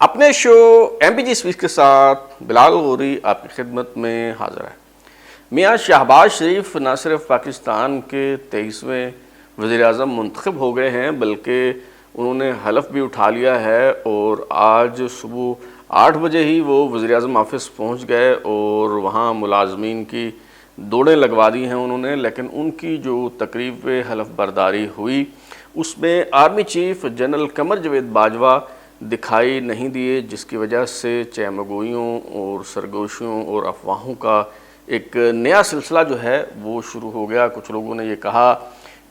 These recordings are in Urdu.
اپنے شو ایم پی جی اسپیچ کے ساتھ بلال غوری آپ کی خدمت میں حاضر ہے۔ میاں شہباز شریف نہ صرف پاکستان کے 23ویں وزیر اعظم منتخب ہو گئے ہیں بلکہ انہوں نے حلف بھی اٹھا لیا ہے، اور آج صبح 8 بجے ہی وہ وزیر اعظم آفس پہنچ گئے اور وہاں ملازمین کی دوڑیں لگوا دی ہیں انہوں نے۔ لیکن ان کی جو تقریب پہ حلف برداری ہوئی اس میں army chief general Qamar Javed Bajwa دکھائی نہیں دیے، جس کی وجہ سے چہمگوئیوں اور سرگوشیوں اور افواہوں کا ایک نیا سلسلہ جو ہے وہ شروع ہو گیا۔ کچھ لوگوں نے یہ کہا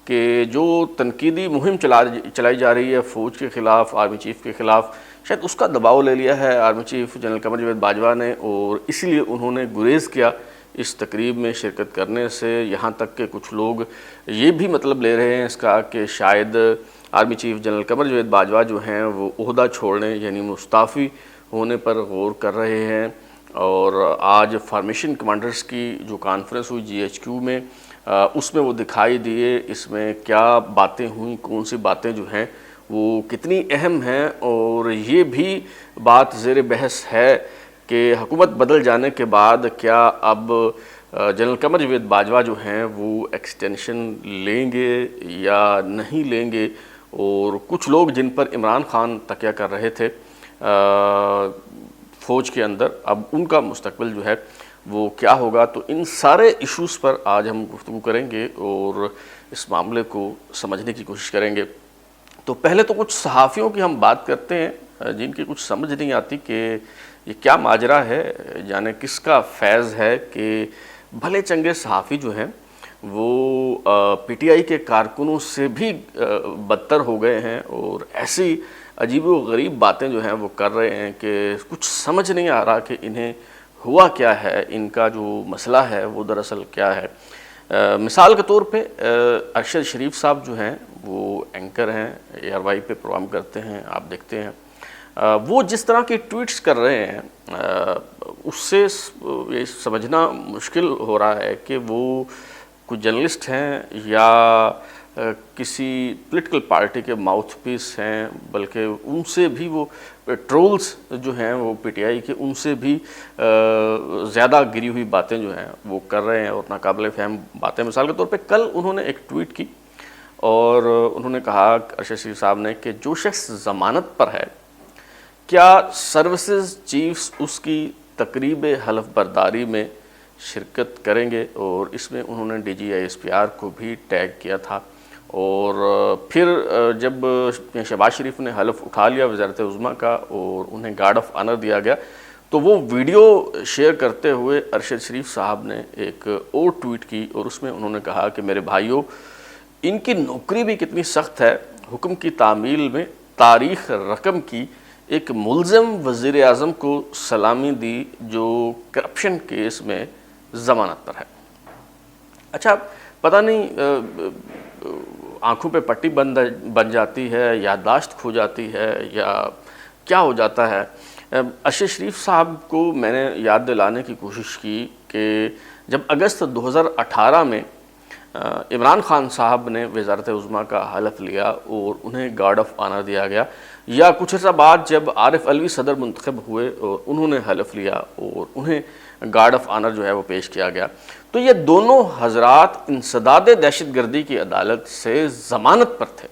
کہ جو تنقیدی مہم چلائی جا رہی ہے فوج کے خلاف، آرمی چیف کے خلاف، شاید اس کا دباؤ لے لیا ہے army chief general Qamar Javed Bajwa نے، اور اسی لیے انہوں نے گریز کیا اس تقریب میں شرکت کرنے سے۔ یہاں تک کہ کچھ لوگ یہ بھی مطلب لے رہے ہیں اس کا کہ شاید army chief general Qamar Javed Bajwa جو ہیں وہ عہدہ چھوڑنے یعنی مستعفی ہونے پر غور کر رہے ہیں۔ اور آج فارمیشن کمانڈرز کی جو کانفرنس ہوئی جی ایچ کیو میں، اس میں وہ دکھائی دیے۔ اس میں کیا باتیں ہوئیں، کون سی باتیں جو ہیں وہ کتنی اہم ہیں، اور یہ بھی بات زیر بحث ہے کہ حکومت بدل جانے کے بعد کیا اب جنرل قمر جاوید باجوہ جو ہیں وہ ایکسٹینشن لیں گے یا نہیں لیں گے، اور کچھ لوگ جن پر عمران خان تکیہ کر رہے تھے فوج کے اندر، اب ان کا مستقبل جو ہے وہ کیا ہوگا۔ تو ان سارے ایشوز پر آج ہم گفتگو کریں گے اور اس معاملے کو سمجھنے کی کوشش کریں گے۔ تو پہلے تو کچھ صحافیوں کی ہم بات کرتے ہیں جن کی کچھ سمجھ نہیں آتی کہ یہ کیا ماجرا ہے، یعنی کس کا فیض ہے کہ بھلے چنگے صحافی جو ہیں وہ پی ٹی آئی کے کارکنوں سے بھی بدتر ہو گئے ہیں، اور ایسی عجیب و غریب باتیں جو ہیں وہ کر رہے ہیں کہ کچھ سمجھ نہیں آ رہا کہ انہیں ہوا کیا ہے، ان کا جو مسئلہ ہے وہ دراصل کیا ہے۔ مثال کے طور پہ ارشد شریف صاحب جو ہیں وہ اینکر ہیں، اے آر وائی پہ پروگرام کرتے ہیں، آپ دیکھتے ہیں وہ جس طرح کی ٹویٹس کر رہے ہیں اس سے یہ سمجھنا مشکل ہو رہا ہے کہ وہ کچھ جرنلسٹ ہیں یا کسی پولیٹیکل پارٹی کے ماؤتھ پیس ہیں، بلکہ ان سے بھی وہ ٹرولز جو ہیں وہ پی ٹی آئی کے ان سے بھی زیادہ گری ہوئی باتیں جو ہیں وہ کر رہے ہیں، اور ناقابل فہم باتیں۔ مثال کے طور پہ کل انہوں نے ایک ٹویٹ کی اور انہوں نے کہا ارشد شریف صاحب نے کہ جو شخص ضمانت پر ہے کیا سروسز چیفز اس کی تقریب حلف برداری میں شرکت کریں گے، اور اس میں انہوں نے D G I S P R کو بھی ٹیگ کیا تھا۔ اور پھر جب شہباز شریف نے حلف اٹھا لیا وزارت عظمیٰ کا اور انہیں گارڈ آف آنر دیا گیا، تو وہ ویڈیو شیئر کرتے ہوئے ارشد شریف صاحب نے ایک اور ٹویٹ کی، اور اس میں انہوں نے کہا کہ میرے بھائیوں، ان کی نوکری بھی کتنی سخت ہے، حکم کی تعمیل میں تاریخ رقم کی ایک ملزم وزیر اعظم کو سلامی دی جو کرپشن کیس میں ضمانت پر ہے۔ اچھا، پتہ نہیں آنکھوں پہ پٹی بن جاتی ہے، یادداشت کھو جاتی ہے، یا کیا ہو جاتا ہے۔ ارشد شریف صاحب کو میں نے یاد دلانے کی کوشش کی کہ جب اگست 2018 میں عمران خان صاحب نے وزارت عظمیٰ کا حلف لیا اور انہیں گارڈ آف آنر دیا گیا، یا کچھ عرصہ بعد جب عارف علوی صدر منتخب ہوئے اور انہوں نے حلف لیا اور انہیں گارڈ آف آنر جو ہے وہ پیش کیا گیا، تو یہ دونوں حضرات انسداد دہشت گردی کی عدالت سے ضمانت پر تھے۔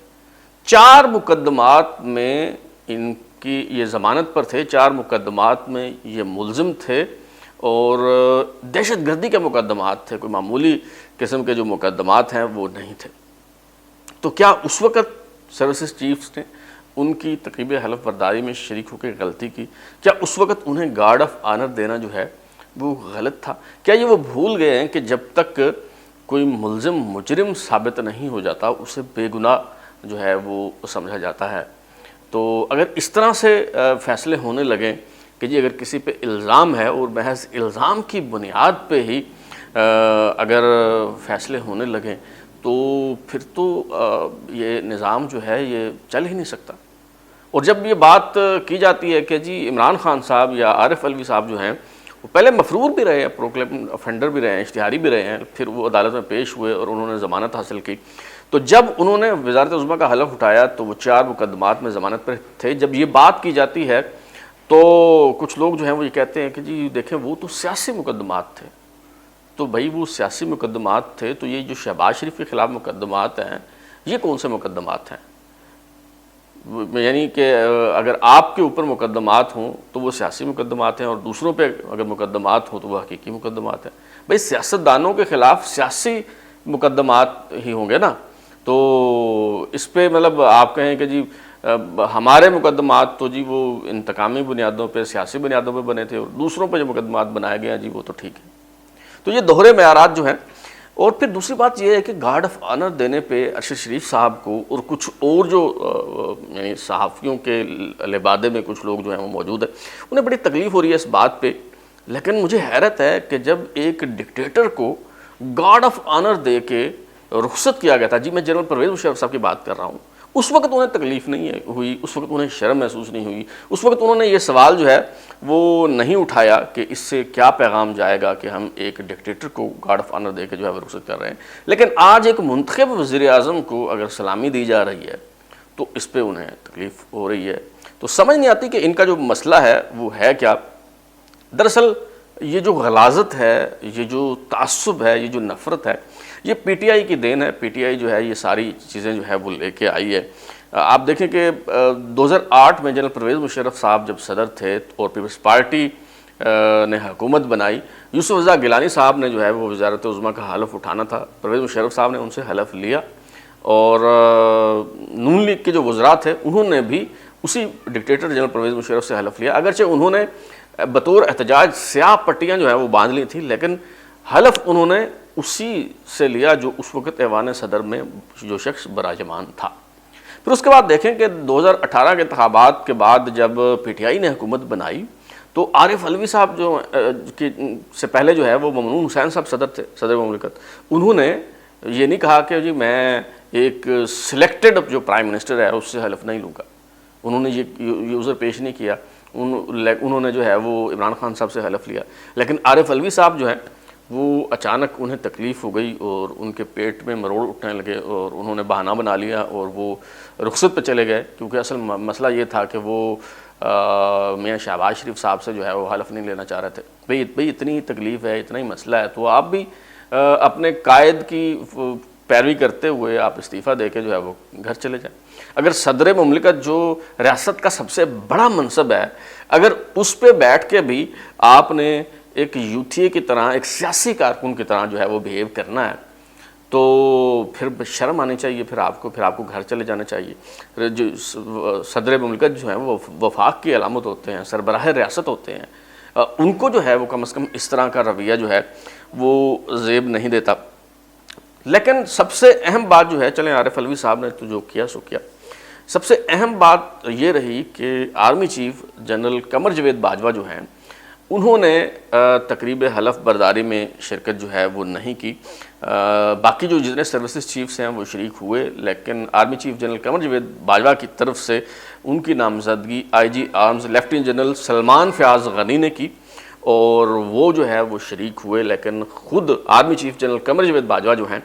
4 مقدمات میں ان کی یہ ضمانت پر تھے، 4 مقدمات میں یہ ملزم تھے، اور دہشت گردی کے مقدمات تھے، کوئی معمولی قسم کے جو مقدمات ہیں وہ نہیں تھے۔ تو کیا اس وقت سروسز چیفز نے ان کی تقریب حلف برداری میں شریک ہو کے غلطی کی؟ کیا اس وقت انہیں گارڈ آف آنر دینا جو ہے وہ غلط تھا؟ کیا یہ وہ بھول گئے ہیں کہ جب تک کوئی ملزم مجرم ثابت نہیں ہو جاتا اسے بے گناہ جو ہے وہ سمجھا جاتا ہے؟ تو اگر اس طرح سے فیصلے ہونے لگیں کہ جی اگر کسی پہ الزام ہے اور محض الزام کی بنیاد پہ ہی اگر فیصلے ہونے لگیں تو پھر تو یہ نظام جو ہے یہ چل ہی نہیں سکتا۔ اور جب یہ بات کی جاتی ہے کہ جی عمران خان صاحب یا عارف علوی صاحب جو ہیں وہ پہلے مفرور بھی رہے ہیں، پروکلیم افینڈر بھی رہے ہیں، اشتہاری بھی رہے ہیں، پھر وہ عدالت میں پیش ہوئے اور انہوں نے ضمانت حاصل کی، تو جب انہوں نے وزارت عظمیٰ کا حلف اٹھایا تو وہ 4 مقدمات میں ضمانت پر تھے۔ جب یہ بات کی جاتی ہے تو کچھ لوگ جو ہیں وہ یہ کہتے ہیں کہ جی دیکھیں وہ تو سیاسی مقدمات تھے. تو بھائی وہ سیاسی مقدمات تھے تو یہ جو شہباز شریف کے خلاف مقدمات ہیں یہ کون سے مقدمات ہیں؟ یعنی کہ اگر آپ کے اوپر مقدمات ہوں تو وہ سیاسی مقدمات ہیں، اور دوسروں پہ اگر مقدمات ہوں تو وہ حقیقی مقدمات ہیں. بھئی سیاستدانوں کے خلاف سیاسی مقدمات ہی ہوں گے نا. تو اس پہ مطلب آپ کہیں کہ جی ہمارے مقدمات تو جی وہ انتقامی بنیادوں پہ، سیاسی بنیادوں پہ بنے تھے، اور دوسروں پہ جو مقدمات بنائے گئے ہیں جی وہ تو ٹھیک ہے. تو یہ دوہرے معیارات جو ہیں. اور پھر دوسری بات یہ ہے کہ گارڈ آف آنر دینے پہ ارشد شریف صاحب کو اور کچھ اور جو یعنی صحافیوں کے لبادے میں کچھ لوگ جو ہیں وہ موجود ہیں، انہیں بڑی تکلیف ہو رہی ہے اس بات پہ. لیکن مجھے حیرت ہے کہ جب ایک ڈکٹیٹر کو گارڈ آف آنر دے کے رخصت کیا گیا تھا، جی میں جنرل پرویز مشرف صاحب کی بات کر رہا ہوں، اس وقت انہیں تکلیف نہیں ہوئی، اس وقت انہیں شرم محسوس نہیں ہوئی، اس وقت انہوں نے یہ سوال جو ہے وہ نہیں اٹھایا کہ اس سے کیا پیغام جائے گا کہ ہم ایک ڈکٹیٹر کو گارڈ آف آنر دے کے جو ہے وہ رخصت کر رہے ہیں. لیکن آج ایک منتخب وزیر اعظم کو اگر سلامی دی جا رہی ہے تو اس پہ انہیں تکلیف ہو رہی ہے. تو سمجھ نہیں آتی کہ ان کا جو مسئلہ ہے وہ ہے کیا. دراصل یہ جو غلاظت ہے، یہ جو تعصب ہے، یہ جو نفرت ہے، یہ پی ٹی آئی کی دین ہے. پی ٹی آئی جو ہے یہ ساری چیزیں جو ہے وہ لے کے آئی ہے. آپ دیکھیں کہ 2008 میں جنرل پرویز مشرف صاحب جب صدر تھے اور پیپلز پارٹی نے حکومت بنائی، یوسف رضا گیلانی صاحب نے جو ہے وہ وزارت عظمیٰ کا حلف اٹھانا تھا. پرویز مشرف صاحب نے ان سے حلف لیا، اور نون لیگ کے جو وزراء تھے انہوں نے بھی اسی ڈکٹیٹر جنرل پرویز مشرف سے حلف لیا. اگرچہ انہوں نے بطور احتجاج سیاہ پٹیاں جو ہیں وہ باندھ لی تھیں، لیکن حلف انہوں نے اسی سے لیا جو اس وقت ایوان صدر میں جو شخص براجمان تھا. پھر اس کے بعد دیکھیں کہ 2018 کے انتخابات کے بعد جب پی ٹی آئی نے حکومت بنائی تو عارف علوی صاحب جو سے پہلے جو ہے وہ ممنون حسین صاحب صدر تھے، صدر مملکت. انہوں نے یہ نہیں کہا کہ جی میں ایک سلیکٹڈ جو پرائم منسٹر ہے اس سے حلف نہیں لوں گا. انہوں نے یہ عذر پیش نہیں کیا. انہوں نے جو ہے وہ عمران خان صاحب سے حلف لیا. لیکن عارف علوی صاحب جو ہے وہ اچانک انہیں تکلیف ہو گئی اور ان کے پیٹ میں مروڑ اٹھنے لگے، اور انہوں نے بہانہ بنا لیا اور وہ رخصت پہ چلے گئے. کیونکہ اصل مسئلہ یہ تھا کہ وہ میاں شہباز شریف صاحب سے جو ہے وہ حلف نہیں لینا چاہ رہے تھے. بھئی اتنی تکلیف ہے، اتنا ہی مسئلہ ہے، تو آپ بھی اپنے قائد کی پیروی کرتے ہوئے آپ استعفیٰ دے کے جو ہے وہ گھر چلے جائیں. اگر صدر مملکت جو ریاست کا سب سے بڑا منصب ہے، اگر اس پہ بیٹھ کے بھی آپ نے ایک یوتھیے کی طرح، ایک سیاسی کارکن کی طرح جو ہے وہ بیہیو کرنا ہے، تو پھر شرم آنی چاہیے. پھر آپ کو گھر چلے جانا چاہیے. پھر جو صدر مملکت جو ہیں وہ وفاق کی علامت ہوتے ہیں، سربراہ ریاست ہوتے ہیں، ان کو جو ہے وہ کم از کم اس طرح کا رویہ جو ہے وہ زیب نہیں دیتا. لیکن سب سے اہم بات جو ہے، چلیں عارف علوی صاحب نے تو جو کیا سو کیا، سب سے اہم بات یہ رہی کہ army chief general Qamar Javed Bajwa جو ہیں انہوں نے تقریب حلف برداری میں شرکت جو ہے وہ نہیں کی. باقی جو جتنے سروسز چیفز ہیں وہ شریک ہوئے، لیکن army chief general Qamar Javed Bajwa کی طرف سے ان کی نامزدگی I G arms lieutenant general Salman Fayyaz Ghani نے کی، اور وہ جو ہے وہ شریک ہوئے. لیکن خود army chief general Qamar Javed Bajwa جو ہیں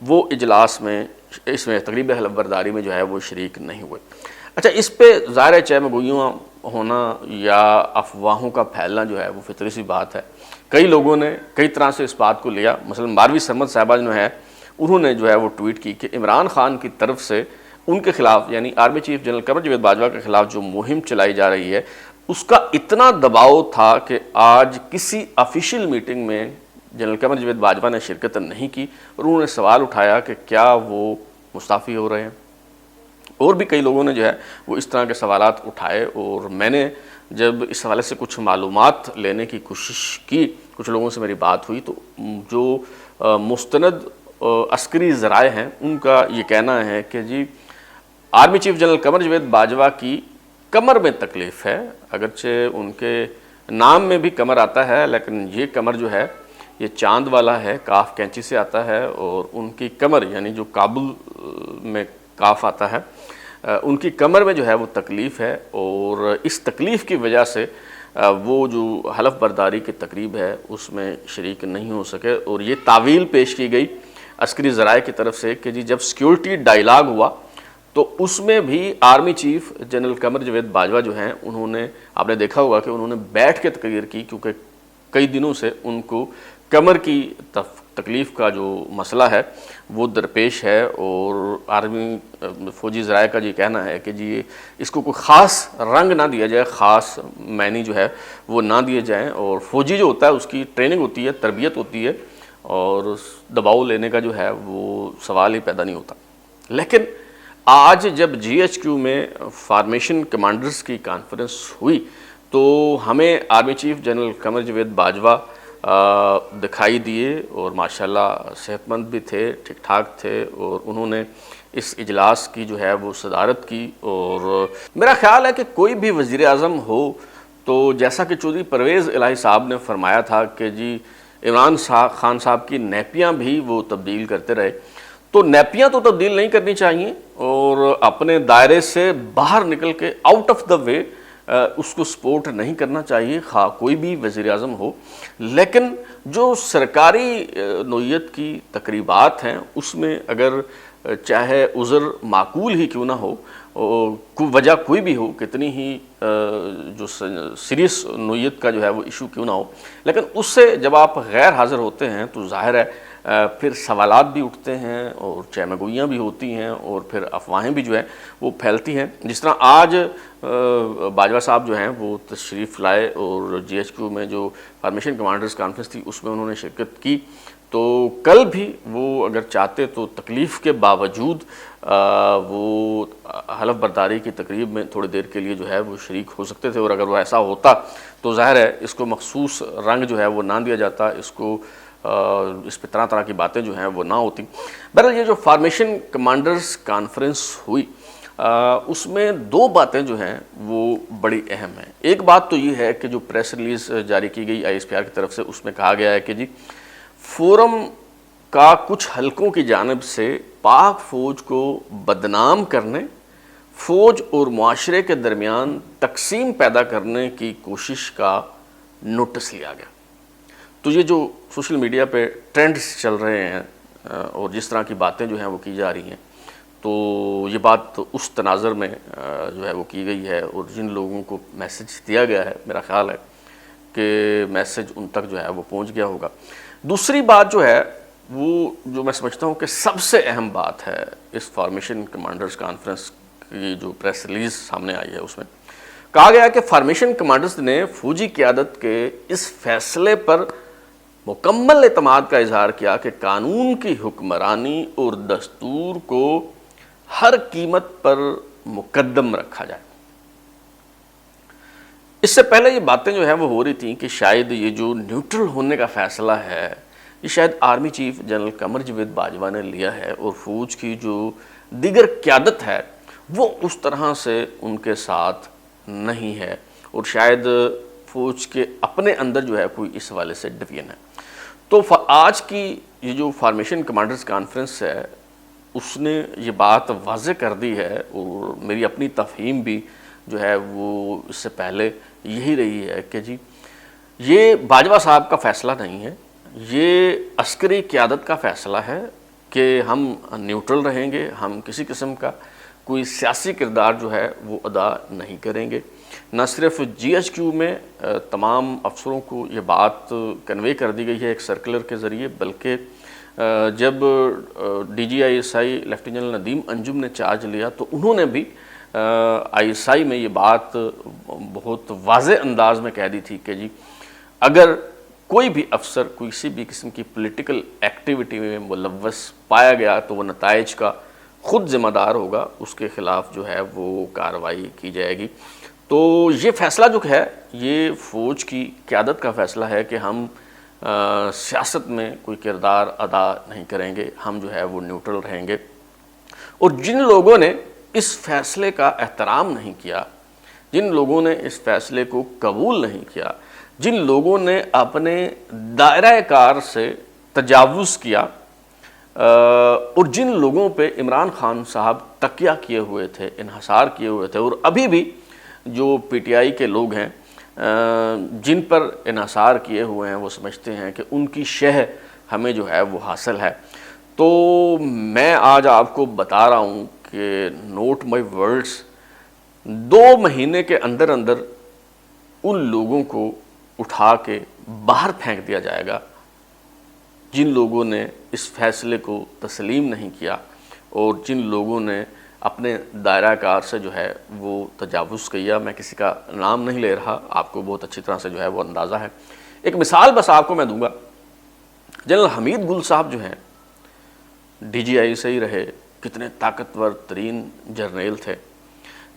وہ اجلاس میں، اس میں تقریب حلف برداری میں جو ہے وہ شریک نہیں ہوئے. اچھا، اس پہ ظاہر چہ مگویوں ہونا یا افواہوں کا پھیلنا جو ہے وہ فطری سی بات ہے. کئی لوگوں نے کئی طرح سے اس بات کو لیا. مثلا ماروی سرمد صاحبہ جو ہے انہوں نے جو ہے وہ ٹویٹ کی کہ عمران خان کی طرف سے ان کے خلاف، یعنی army chief general Qamar Javed Bajwa کے خلاف جو مہم چلائی جا رہی ہے اس کا اتنا دباؤ تھا کہ آج کسی آفیشیل میٹنگ میں جنرل قمر جاوید باجوہ نے شرکت نہیں کی، اور انہوں نے سوال اٹھایا کہ کیا وہ مستعفی ہو رہے ہیں. اور بھی کئی لوگوں نے جو ہے وہ اس طرح کے سوالات اٹھائے، اور میں نے جب اس حوالے سے کچھ معلومات لینے کی کوشش کی، کچھ لوگوں سے میری بات ہوئی، تو جو مستند عسکری ذرائع ہیں ان کا یہ کہنا ہے کہ جی army chief general Qamar Javed Bajwa کی کمر میں تکلیف ہے. اگرچہ ان کے نام میں بھی کمر آتا ہے، لیکن یہ کمر جو ہے یہ چاند والا ہے، کاف کینچی سے آتا ہے، اور ان کی کمر یعنی جو کابل میں کاف آتا ہے، ان کی کمر میں جو ہے وہ تکلیف ہے، اور اس تکلیف کی وجہ سے وہ جو حلف برداری کی تقریب ہے اس میں شریک نہیں ہو سکے. اور یہ تعویل پیش کی گئی عسکری ذرائع کی طرف سے کہ جی جب سیکیورٹی ڈائیلاگ ہوا تو اس میں بھی army chief general Qamar Javed Bajwa جو ہیں انہوں نے، آپ نے دیکھا ہوگا کہ انہوں نے بیٹھ کے تقریر کی، کیونکہ کئی دنوں سے ان کو کمر کی تکلیف کا جو مسئلہ ہے وہ درپیش ہے، اور آرمی فوجی ذرائع کا یہ کہنا ہے کہ جی اس کو کوئی خاص رنگ نہ دیا جائے، خاص معنی جو ہے وہ نہ دیے جائیں، اور فوجی جو ہوتا ہے اس کی ٹریننگ ہوتی ہے، تربیت ہوتی ہے، اور دباؤ لینے کا جو ہے وہ سوال ہی پیدا نہیں ہوتا۔ لیکن آج جب جی ایچ کیو میں فارمیشن کمانڈرز کی کانفرنس ہوئی تو ہمیں army chief general Qamar Javed Bajwa دکھائی دیے، اور ماشاءاللہ صحت مند بھی تھے، ٹھیک ٹھاک تھے، اور انہوں نے اس اجلاس کی جو ہے وہ صدارت کی۔ اور میرا خیال ہے کہ کوئی بھی وزیر اعظم ہو تو جیسا کہ چودھری پرویز الہی صاحب نے فرمایا تھا کہ جی عمران خان صاحب کی نیپیاں بھی وہ تبدیل کرتے رہے، تو نیپیاں تو تبدیل نہیں کرنی چاہیے، اور اپنے دائرے سے باہر نکل کے آؤٹ آف دا وے اس کو سپورٹ نہیں کرنا چاہیے، خواہ کوئی بھی وزیر اعظم ہو۔ لیکن جو سرکاری نوعیت کی تقریبات ہیں اس میں اگر چاہے عذر معقول ہی کیوں نہ ہو، وجہ کوئی بھی ہو، کتنی ہی جو سیریس نوعیت کا جو ہے وہ ایشو کیوں نہ ہو، لیکن اس سے جب آپ غیر حاضر ہوتے ہیں تو ظاہر ہے پھر سوالات بھی اٹھتے ہیں، اور چہمگوئیاں بھی ہوتی ہیں، اور پھر افواہیں بھی جو ہے وہ پھیلتی ہیں۔ جس طرح آج باجوہ صاحب جو ہیں وہ تشریف لائے، اور جی ایچ کیو میں جو فارمیشن کمانڈرز کانفرنس تھی اس میں انہوں نے شرکت کی، تو کل بھی وہ اگر چاہتے تو تکلیف کے باوجود وہ حلف برداری کی تقریب میں تھوڑی دیر کے لیے جو ہے وہ شریک ہو سکتے تھے، اور اگر وہ ایسا ہوتا تو ظاہر ہے اس کو مخصوص رنگ جو ہے وہ نہ دیا جاتا، اس کو اس پہ طرح طرح کی باتیں جو ہیں وہ نہ ہوتی۔ بہرحال یہ جو فارمیشن کمانڈرز کانفرنس ہوئی اس میں دو باتیں جو ہیں وہ بڑی اہم ہیں۔ ایک بات تو یہ ہے کہ جو پریس ریلیز جاری کی گئی آئی ایس پی آر کی طرف سے، اس میں کہا گیا ہے کہ جی فورم کا کچھ حلقوں کی جانب سے پاک فوج کو بدنام کرنے، فوج اور معاشرے کے درمیان تقسیم پیدا کرنے کی کوشش کا نوٹس لیا گیا۔ تو یہ جو سوشل میڈیا پہ ٹرینڈز چل رہے ہیں اور جس طرح کی باتیں جو ہیں وہ کی جا رہی ہیں، تو یہ بات اس تناظر میں جو ہے وہ کی گئی ہے، اور جن لوگوں کو میسج دیا گیا ہے میرا خیال ہے کہ میسج ان تک جو ہے وہ پہنچ گیا ہوگا۔ دوسری بات جو ہے وہ جو میں سمجھتا ہوں کہ سب سے اہم بات ہے اس فارمیشن کمانڈرز کانفرنس کی جو پریس ریلیز سامنے آئی ہے، اس میں کہا گیا کہ فارمیشن کمانڈرز نے فوجی قیادت کے اس فیصلے پر مکمل اعتماد کا اظہار کیا کہ قانون کی حکمرانی اور دستور کو ہر قیمت پر مقدم رکھا جائے۔ اس سے پہلے یہ باتیں جو ہیں وہ ہو رہی تھیں کہ شاید یہ جو نیوٹرل ہونے کا فیصلہ ہے یہ شاید army chief general Qamar Javed Bajwa نے لیا ہے، اور فوج کی جو دیگر قیادت ہے وہ اس طرح سے ان کے ساتھ نہیں ہے، اور شاید فوج کے اپنے اندر جو ہے کوئی اس حوالے سے ڈویژن ہے۔ تو آج کی یہ جو فارمیشن کمانڈرز کانفرنس ہے اس نے یہ بات واضح کر دی ہے، اور میری اپنی تفہیم بھی جو ہے وہ اس سے پہلے یہی رہی ہے کہ جی یہ باجوہ صاحب کا فیصلہ نہیں ہے، یہ عسکری قیادت کا فیصلہ ہے کہ ہم نیوٹرل رہیں گے، ہم کسی قسم کا کوئی سیاسی کردار جو ہے وہ ادا نہیں کریں گے۔ نہ صرف جی ایچ کیو میں تمام افسروں کو یہ بات کنوے کر دی گئی ہے ایک سرکولر کے ذریعے، بلکہ جب D G I S I lieutenant general Nadeem Anjum نے چارج لیا تو انہوں نے بھی آئی ایس آئی میں یہ بات بہت واضح انداز میں کہہ دی تھی کہ جی اگر کوئی بھی افسر کسی بھی قسم کی پولیٹیکل ایکٹیویٹی میں ملوث پایا گیا تو وہ نتائج کا خود ذمہ دار ہوگا، اس کے خلاف جو ہے وہ کارروائی کی جائے گی۔ تو یہ فیصلہ جو ہے یہ فوج کی قیادت کا فیصلہ ہے کہ ہم سیاست میں کوئی کردار ادا نہیں کریں گے، ہم جو ہے وہ نیوٹرل رہیں گے۔ اور جن لوگوں نے اس فیصلے کا احترام نہیں کیا، جن لوگوں نے اس فیصلے کو قبول نہیں کیا، جن لوگوں نے اپنے دائرہ کار سے تجاوز کیا، اور جن لوگوں پہ عمران خان صاحب تکیہ کیے ہوئے تھے، انحصار کیے ہوئے تھے، اور ابھی بھی جو پی ٹی آئی کے لوگ ہیں جن پر انحصار کیے ہوئے ہیں وہ سمجھتے ہیں کہ ان کی شہ ہمیں جو ہے وہ حاصل ہے۔ تو میں آج آپ کو بتا رہا ہوں کہ نوٹ مائی ورڈز، 2 مہینے کے اندر اندر ان لوگوں کو اٹھا کے باہر پھینک دیا جائے گا جن لوگوں نے اس فیصلے کو تسلیم نہیں کیا اور جن لوگوں نے اپنے دائرہ کار سے جو ہے وہ تجاوز کیا۔ میں کسی کا نام نہیں لے رہا، آپ کو بہت اچھی طرح سے جو ہے وہ اندازہ ہے۔ ایک مثال بس آپ کو میں دوں گا، جنرل حمید گل صاحب جو ہیں ڈی جی آئی سے ہی رہے، کتنے طاقتور ترین جرنیل تھے۔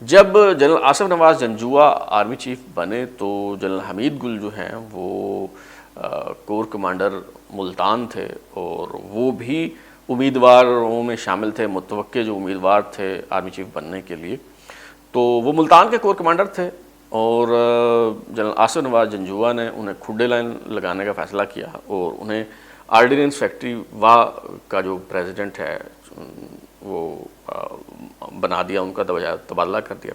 جب جنرل آصف نواز جنجوعہ آرمی چیف بنے تو جنرل حمید گل جو ہیں وہ کور کمانڈر ملتان تھے، اور وہ بھی امیدواروں میں شامل تھے، متوقع جو امیدوار تھے آرمی چیف بننے کے لیے۔ تو وہ ملتان کے کور کمانڈر تھے، اور جنرل آصف نواز جنجوعہ نے انہیں کھڈے لائن لگانے کا فیصلہ کیا اور انہیں آرڈیننس فیکٹری واہ کا جو پریزیڈنٹ ہے وہ بنا دیا، ان کا تبادلہ کر دیا۔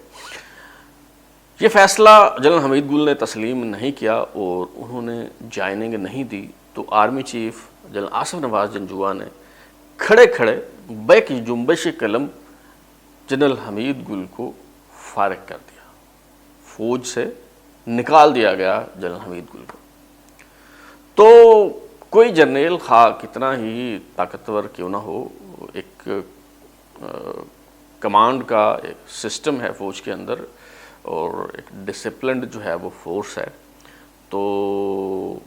یہ فیصلہ جنرل حمید گل نے تسلیم نہیں کیا اور انہوں نے جوائننگ نہیں دی، تو آرمی چیف جنرل آصف نواز جنجوعہ نے کھڑے کھڑے بیک جنبش قلم جنرل حمید گل کو فارغ کر دیا، فوج سے نکال دیا گیا جنرل حمید گل کو۔ تو کوئی جرنیل خواہ کتنا ہی طاقتور کیوں نہ ہو، ایک کمانڈ کا ایک سسٹم ہے فوج کے اندر اور ایک ڈسپلنڈ جو ہے وہ فورس ہے، تو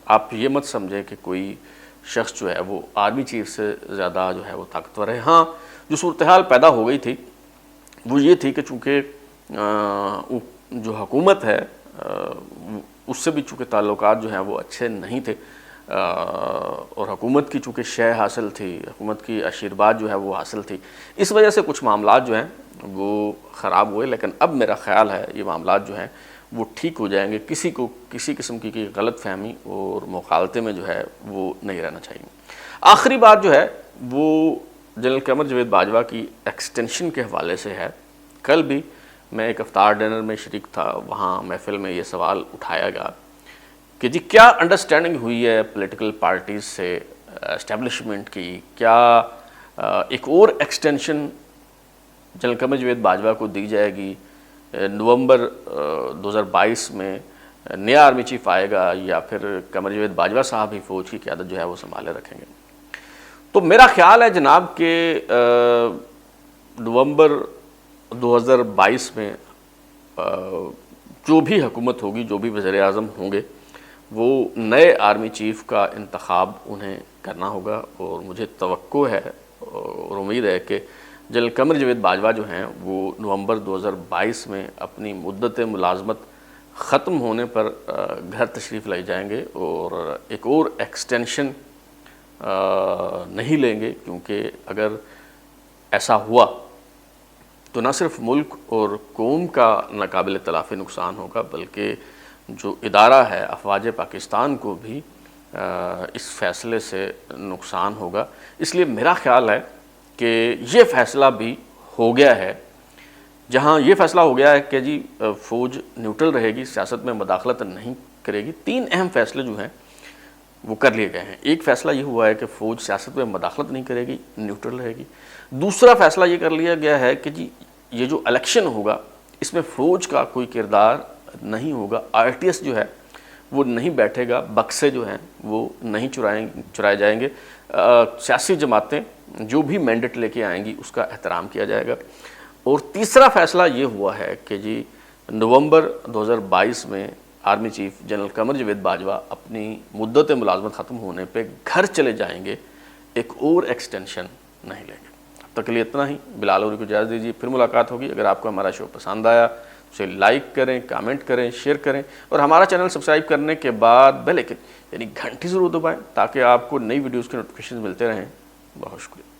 آپ یہ مت سمجھیں کہ کوئی شخص جو ہے وہ آرمی چیف سے زیادہ جو ہے وہ طاقتور ہے۔ ہاں، جو صورتحال پیدا ہو گئی تھی وہ یہ تھی کہ چونکہ جو حکومت ہے اس سے بھی چونکہ تعلقات جو ہیں وہ اچھے نہیں تھے، اور حکومت کی چونکہ شے حاصل تھی، حکومت کی آشیرواد جو ہے وہ حاصل تھی، اس وجہ سے کچھ معاملات جو ہیں وہ خراب ہوئے۔ لیکن اب میرا خیال ہے یہ معاملات جو ہیں وہ ٹھیک ہو جائیں گے، کسی کو کسی قسم کی غلط فہمی اور مغالطے میں جو ہے وہ نہیں رہنا چاہیے۔ آخری بات جو ہے وہ جنرل قمر جاوید باجوہ کی ایکسٹینشن کے حوالے سے ہے۔ کل بھی میں ایک افطار ڈنر میں شریک تھا، وہاں محفل میں یہ سوال اٹھایا گیا کہ جی کیا انڈرسٹینڈنگ ہوئی ہے پولیٹیکل پارٹیز سے اسٹیبلشمنٹ کی، کیا ایک اور ایکسٹینشن جنرل قمر جاوید باجوہ کو دی جائے گی؟ نومبر 2022 میں نیا آرمی چیف آئے گا یا پھر قمر جاوید باجوہ صاحب ہی فوج کی قیادت جو ہے وہ سنبھالے رکھیں گے؟ تو میرا خیال ہے جناب کہ نومبر 2022 میں جو بھی حکومت ہوگی، جو بھی وزیر اعظم ہوں گے، وہ نئے آرمی چیف کا انتخاب انہیں کرنا ہوگا، اور مجھے توقع ہے اور امید ہے کہ جنرل قمر جاوید باجوہ جو ہیں وہ نومبر 2022 میں اپنی مدت ملازمت ختم ہونے پر گھر تشریف لے جائیں گے اور ایک اور ایکسٹینشن نہیں لیں گے، کیونکہ اگر ایسا ہوا تو نہ صرف ملک اور قوم کا ناقابل تلافی نقصان ہوگا، بلکہ جو ادارہ ہے افواج پاکستان کو بھی اس فیصلے سے نقصان ہوگا۔ اس لیے میرا خیال ہے کہ یہ فیصلہ بھی ہو گیا ہے، جہاں یہ فیصلہ ہو گیا ہے کہ جی فوج نیوٹرل رہے گی، سیاست میں مداخلت نہیں کرے گی۔ 3 اہم فیصلے جو ہیں وہ کر لیے گئے ہیں۔ ایک فیصلہ یہ ہوا ہے کہ فوج سیاست میں مداخلت نہیں کرے گی، نیوٹرل رہے گی۔ دوسرا فیصلہ یہ کر لیا گیا ہے کہ جی یہ جو الیکشن ہوگا اس میں فوج کا کوئی کردار نہیں ہوگا، آر ٹی ایس جو ہے وہ نہیں بیٹھے گا، بکسے جو ہیں وہ نہیں چرائے جائیں گے، سیاسی جماعتیں جو بھی مینڈیٹ لے کے آئیں گی اس کا احترام کیا جائے گا۔ اور تیسرا فیصلہ یہ ہوا ہے کہ جی نومبر 2022 میں army chief general Qamar Javed Bajwa اپنی مدت ملازمت ختم ہونے پہ گھر چلے جائیں گے، ایک اور ایکسٹینشن نہیں لیں گے۔ اب تک کے لیے اتنا ہی، بلال اوری کو اجازت دیجیے، پھر ملاقات ہوگی۔ اگر آپ کو ہمارا شو پسند آیا اسے لائک کریں، کامنٹ کریں، شیئر کریں، اور ہمارا چینل سبسکرائب کرنے کے بعد بیل آئکن یعنی گھنٹی ضرور دبائیں تاکہ آپ کو نئی ویڈیوز کے نوٹیفیکیشن ملتے رہیں۔ بہت شکریہ۔